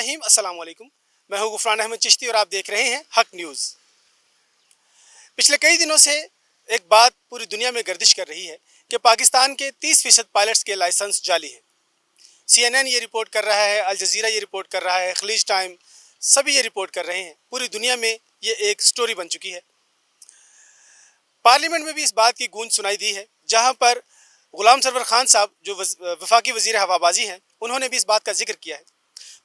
रहीम अस्सलाम वालेकुम। मैं हूं गुफरान अहमद चिश्ती और आप देख रहे हैं हक न्यूज़। पिछले कई दिनों से एक बात पूरी दुनिया में गर्दिश कर रही है कि पाकिस्तान के 30% पायलट्स के लाइसेंस जाली है। CNN ये रिपोर्ट कर रहा है, अल जज़ीरा ये रिपोर्ट कर रहा है, खलीज टाइम सभी ये रिपोर्ट कर रहे हैं। पूरी दुनिया में ये एक स्टोरी बन चुकी है। पार्लियामेंट में भी इस बात की गूंज सुनाई दी है, जहां पर गुलाम सरवर खान साहब जो वफाकी वज़ीर हवाबाजी हैं, उन्होंने भी इस बात का जिक्र किया है।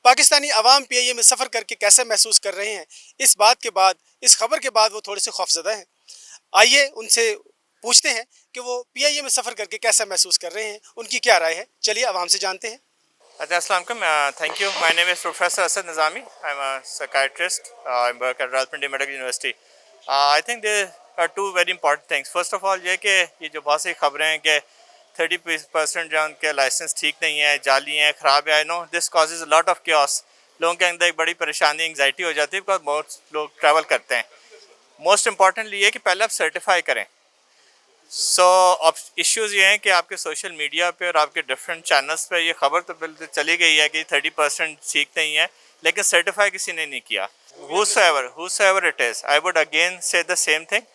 पाकिस्तानी अवाम PIA में सफ़र करके कैसे महसूस कर रहे हैं, इस बात के बाद, इस खबर के बाद वो थोड़े से खौफजदा हैं। आइए उनसे पूछते हैं कि वो PIA में सफ़र करके कैसा महसूस कर रहे हैं, उनकी क्या राय है। चलिए आवाम से जानते हैं। Assalamu alaikum. Thank you. My name is Professor Asad Nizami. I'm a psychiatrist. I work at Rawalpindi Medical University. I think there are two very important things. First of all, ये जो बहुत सी खबरें हैं कि 30% जो उनके लाइसेंस ठीक नहीं है, जाली हैं, ख़राब है, I know this causes a lot of chaos. लोगों के अंदर एक बड़ी परेशानी, एंग्जाइटी हो जाती है बिकॉज बहुत लोग ट्रैवल करते हैं। मोस्ट इम्पॉर्टेंटली ये कि पहले आप सर्टिफाई करें। अब इश्यूज़ ये हैं कि आपके सोशल मीडिया पे और आपके डिफरेंट चैनल्स पे ये खबर तो बिल्कुल चली गई है कि 30% ठीक नहीं है, लेकिन सर्टिफाई किसी ने नहीं किया। whosoever it is, I would again say the same thing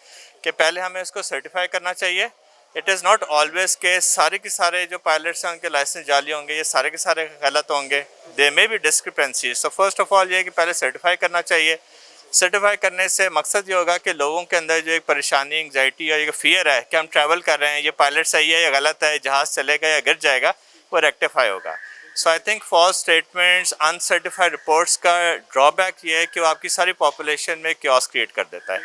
कि पहले हमें इसको सर्टिफाई करना चाहिए। इट इज़ नॉट ऑलवेज के सारे के सारे जो पायलट्स हैं उनके लाइसेंस जाली होंगे, ये सारे के सारे गलत होंगे। They may be discrepancy. So first of all ये कि पहले सर्टिफाई करना चाहिए। सर्टिफाई करने से मकसद ये होगा कि लोगों के अंदर जो एक परेशानी, एंग्जाइटी और एक फ़ियर है कि हम ट्रैवल कर रहे हैं, ये पायलट सही है या गलत है, जहाज़ चलेगा या गिर जाएगा, वो रेक्टिफाई होगा। So I think false statements, uncertified reports का ड्रॉबैक ये है कि वो आपकी सारी पॉपुलेशन में क्योस क्रिएट कर देता है।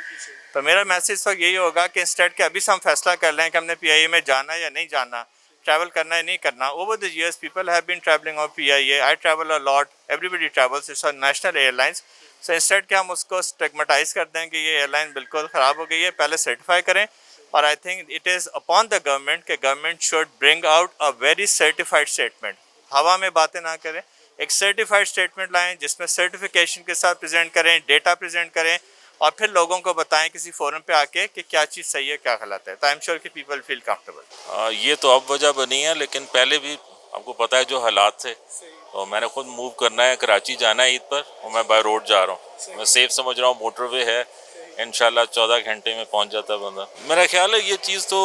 तो मेरा मैसेज इस वक्त यही होगा कि इंस्टेड के अभी से हम फैसला कर लें कि हमने PIA में जाना या नहीं जाना, ट्रैवल करना या नहीं करना। Over the years people have been travelling on PIA। I travel a lot, everybody travels, it's a national airlines. So instead कि हम उसको स्टिग्मेटाइज कर दें कि ये एयरलाइन बिल्कुल ख़राब हो गई है, पहले सर्टिफाई करें। और I think it is upon the government कि government should bring out a very certified statement. हवा में बातें ना करें, एक सर्टिफाइड स्टेटमेंट लाएं जिसमें सर्टिफिकेशन के साथ प्रेजेंट करें, डेटा प्रेजेंट करें और फिर लोगों को बताएं किसी फोरम पे आके कि क्या चीज़ सही है क्या गलत है। तो आई एम श्योर कि पीपल फील कंफर्टेबल। ये तो अब वजह बनी है, लेकिन पहले भी आपको पता है जो हालात थे। तो मैंने खुद मूव करना है, कराची जाना है ईद पर, और मैं बाय रोड जा रहा हूँ। मैं सेफ समझ रहा हूँ, मोटरवे है, इंशाल्लाह 14 घंटे में पहुँच जाता है बंदा। मेरा ख्याल है ये चीज़ तो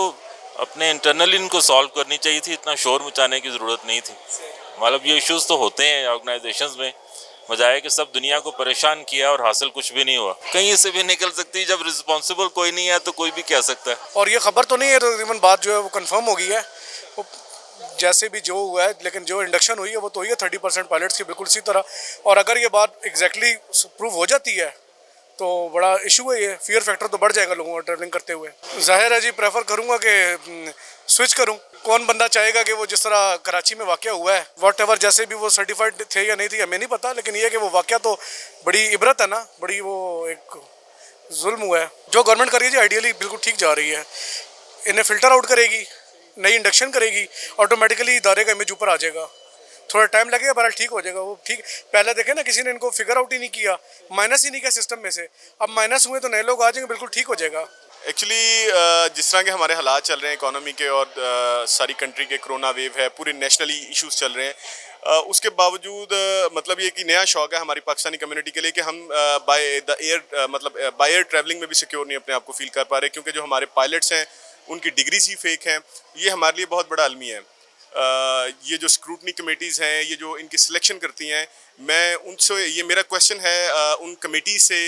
अपने इंटरनली इनको सॉल्व करनी चाहिए थी, इतना शोर मचाने की ज़रूरत नहीं थी। मतलब ये इश्यूज़ तो होते हैं ऑर्गेनाइजेशंस में, बजाय कि सब दुनिया को परेशान किया और हासिल कुछ भी नहीं हुआ। कहीं से भी निकल सकती है, जब रिस्पॉन्सिबल कोई नहीं है तो कोई भी कह सकता है। और ये खबर तो नहीं है, तकरीबन बात जो है वो कंफर्म हो गई है। वो जैसे भी जो हुआ है, लेकिन जो इंडक्शन हुई है वो तो हुई है 30% पायलट्स की, बिल्कुल इसी तरह। और अगर ये बात एग्जैक्टली प्रूव हो जाती है तो बड़ा इशू है, ये फियर फैक्टर तो बढ़ जाएगा लोगों को ट्रैवलिंग करते हुए। जाहिर है जी, प्रेफर करूँगा कि स्विच करूँ। कौन बंदा चाहेगा कि वो जिस तरह कराची में वाक़या हुआ है, वॉट एवर, जैसे भी वो सर्टिफाइड थे या नहीं थे हमें नहीं पता, लेकिन ये कि वो वाक़या तो बड़ी इबरत है ना, बड़ी वो एक जुल्म हुआ है। जो गवर्नमेंट कर रही है जी आइडियली बिल्कुल ठीक जा रही है। इन्हें फ़िल्टर आउट करेगी, नई इंडक्शन करेगी, ऑटोमेटिकली इदारे का इमेज ऊपर आ जाएगा। थोड़ा टाइम लगेगा, बहरहाल ठीक हो जाएगा वो। ठीक, पहले देखे ना, किसी ने इनको फिगर आउट ही नहीं किया, माइनस ही नहीं किया सिस्टम में से। अब माइनस हुए तो नए लोग आ जाएंगे, बिल्कुल ठीक हो जाएगा। एक्चुअली जिस तरह के हमारे हालात चल रहे हैं इकोनॉमी के और सारी कंट्री के कोरोना वेव है, पूरे नेशनली इश्यूज चल रहे हैं, उसके बावजूद मतलब ये कि नया शौक है हमारी पाकिस्तानी कम्युनिटी के लिए कि हम बाय द एयर मतलब बाय एयर ट्रैवलिंग में भी सिक्योर नहीं अपने आप को फील कर पा रहे, क्योंकि जो हमारे पायलट्स हैं उनकी डिग्रीज ही फेक हैं। ये हमारे लिए बहुत बड़ा अलमी है। ये जो स्क्रूटनी कमेटीज़ हैं, ये जो इनकी सिलेक्शन करती हैं, मैं उनसे, ये मेरा क्वेश्चन है उन कमेटी से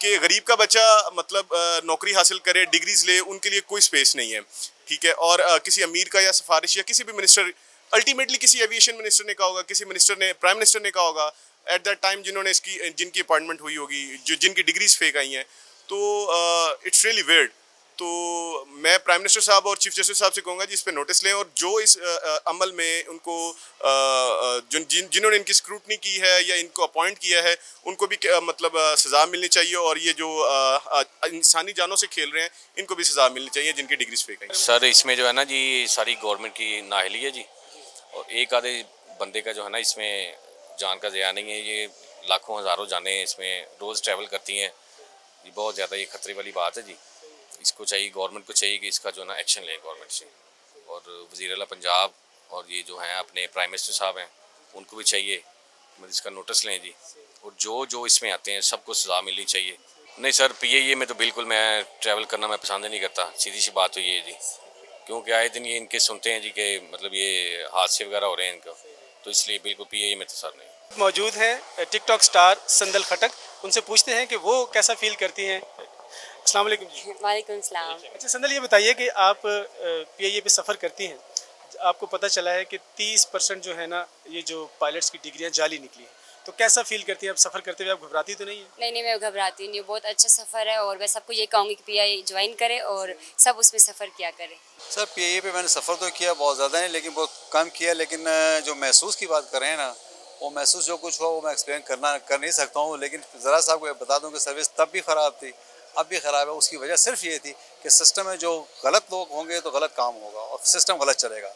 कि गरीब का बच्चा मतलब नौकरी हासिल करे, डिग्रीज ले, उनके लिए कोई स्पेस नहीं है, ठीक है। और किसी अमीर का या सिफारिश या किसी भी मिनिस्टर, अल्टीमेटली किसी एविएशन मिनिस्टर ने कहा होगा, किसी मिनिस्टर ने, प्राइम मिनिस्टर ने कहा होगा एट दैट टाइम, जिन्होंने जिनकी अपॉइंटमेंट हुई होगी, जिनकी डिग्रीज फेक आई हैं। तो इट्स रियली वियर्ड। तो मैं प्राइम मिनिस्टर साहब और चीफ जस्टिस साहब से कहूँगा जी, इस पे नोटिस लें और जो इस अमल में उनको जिन्होंने इनकी स्क्रूटनी की है या इनको अपॉइंट किया है, उनको भी मतलब सज़ा मिलनी चाहिए। और ये जो इंसानी जानों से खेल रहे हैं, इनको भी सज़ा मिलनी चाहिए जिनकी डिग्रीज फेक है। सर इसमें जो है ना जी, सारी गवर्नमेंट की नाअहली है जी, और एक आधे बंदे का जो है ना इसमें जान का ज़या नहीं है। ये लाखों हज़ारों जानें इसमें रोज़ ट्रैवल करती हैं। ये बहुत ज़्यादा ये खतरे वाली बात है जी। इसको चाहिए, गवर्नमेंट को चाहिए कि इसका जो है ना एक्शन ले गवर्नमेंट से। और वज़ीर आला पंजाब और ये जो हैं अपने प्राइम मिनिस्टर साहब हैं, उनको भी चाहिए मतलब इसका नोटिस लें जी, और जो इसमें आते हैं सबको सज़ा मिलनी चाहिए। नहीं सर, पीआईए में तो बिल्कुल मैं ट्रैवल करना मैं पसंद नहीं करता, सीधी सी बात तो ये है जी, क्योंकि आए दिन ये इनके सुनते हैं जी कि मतलब ये हादसे वगैरह हो रहे हैं इनको, तो इसलिए बिल्कुल पीआईए में तो सर नहीं। मौजूद हैं टिकटॉक स्टार संदल खटक, उनसे पूछते हैं कि वो कैसा फील करती हैं। अस्सलाम वालेकुम जी। वालेकुम सलाम। अच्छा संदल, ये बताइए कि आप पीआईए पे सफ़र करती हैं, आपको पता चला है कि 30% जो है ना ये जो पायलट्स की डिग्रियां जाली निकली हैं, तो कैसा फील करती हैं आप सफ़र करते हुए? आप घबराती तो नहीं है? नहीं, मैं घबराती नहीं हूँ, बहुत अच्छा सफ़र है और मैं सबको ये कहूँगी कि पीआई ज्वाइन करे और सब उसमें सफ़र किया करे। सर पीआईए पे मैंने सफ़र तो किया बहुत ज़्यादा नहीं, लेकिन बहुत कम किया, लेकिन जो महसूस की बात कर रहे हैं ना, वो महसूस जो कुछ हुआ वो मैं एक्सप्लेन कर नहीं सकता हूँ, लेकिन ज़रा सा आपको बता दूँ कि सर्विस तब भी ख़राब थी, अब भी ख़राब है। उसकी वजह सिर्फ ये थी कि सिस्टम में जो गलत लोग होंगे तो गलत काम होगा और सिस्टम गलत चलेगा,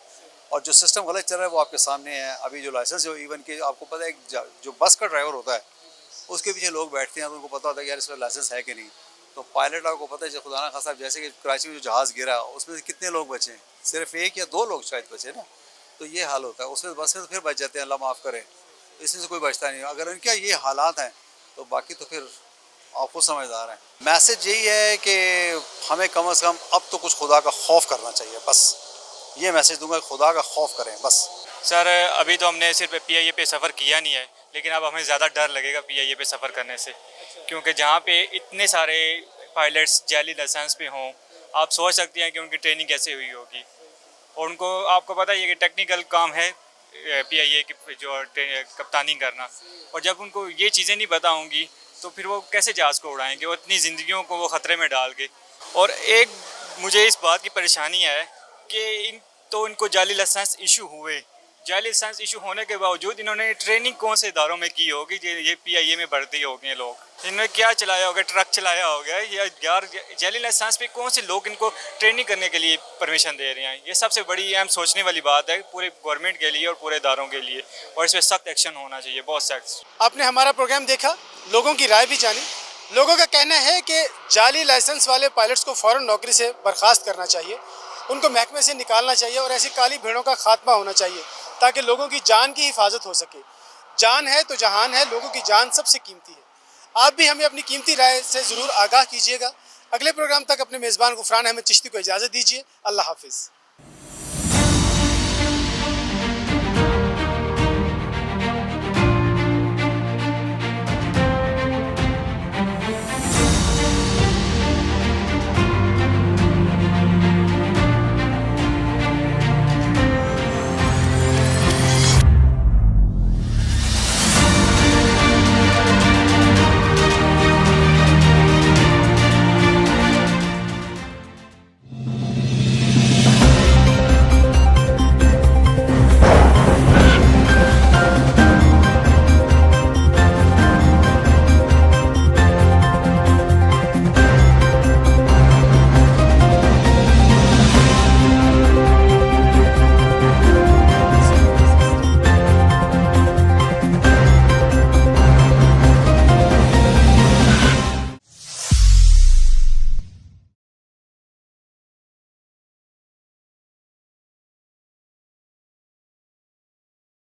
और जो सिस्टम गलत चल रहा है वो आपके सामने है। अभी जो लाइसेंस जो इवन के आपको पता है, जो बस का ड्राइवर होता है उसके पीछे लोग बैठते हैं तो उनको पता होता है कि यार इसमें लाइसेंस है कि नहीं। तो पायलट आपको पता है, खुदा ना खासा जैसे कि कराची में जो जहाज़ गिरा उसमें से कितने लोग बचे हैं, सिर्फ 1 या 2 लोग शायद बचे ना। तो ये हाल होता है उसमें, बस में तो फिर बच जाते हैं, अल्लाह माफ़ करे, इसमें से कोई बचता नहीं। अगर इनका ये हालात हैं तो बाकी तो फिर आप खुद समझदार हैं। मैसेज यही है कि हमें कम से कम अब तो कुछ खुदा का खौफ करना चाहिए, बस ये मैसेज दूंगा, खुदा का खौफ करें बस। सर अभी तो हमने सिर्फ पीआईए पे सफ़र किया नहीं है, लेकिन अब हमें ज़्यादा डर लगेगा पीआईए पे सफ़र करने से, क्योंकि जहाँ पे इतने सारे पायलट्स जाली लाइसेंस पे हों, आप सोच सकते हैं कि उनकी ट्रेनिंग कैसे हुई होगी। और उनको, आपको पता ही है कि टेक्निकल काम है पीआईए की जो कप्तानी करना, और जब उनको ये चीज़ें नहीं पता होंगी तो फिर वो कैसे जहाज़ को उड़ाएंगे, वो इतनी ज़िंदगियों को वो ख़तरे में डाल के। और एक मुझे इस बात की परेशानी है कि इनको जाली लाइसेंस इशू हुए, जाली लाइसेंस इशू होने के बावजूद इन्होंने ट्रेनिंग कौन से इदारों में की होगी, ये पीआईए में भर्ती हो गए लोग, इन्होंने क्या चलाया होगा, ट्रक चलाया होगा, या यार जाली लाइसेंस पे कौन से लोग इनको ट्रेनिंग करने के लिए परमिशन दे रहे हैं। ये सबसे बड़ी अहम सोचने वाली बात है पूरे गवर्नमेंट के लिए और पूरे इदारों के लिए, और इस पर सख्त एक्शन होना चाहिए, बहुत सख्त। आपने हमारा प्रोग्राम देखा, लोगों की राय भी जानी। लोगों का कहना है कि जाली लाइसेंस वाले पायलट्स को फ़ौरन नौकरी से बर्खास्त करना चाहिए, उनको महकमे से निकालना चाहिए और ऐसी काली भेड़ों का खात्मा होना चाहिए ताकि लोगों की जान की हिफाजत हो सके। जान है तो जहान है, लोगों की जान सबसे कीमती है। आप भी हमें अपनी कीमती राय से ज़रूर आगाह कीजिएगा। अगले प्रोग्राम तक अपने मेज़बान गुफरान अहमद चिश्ती को इजाज़त दीजिए। अल्लाह हाफिज़।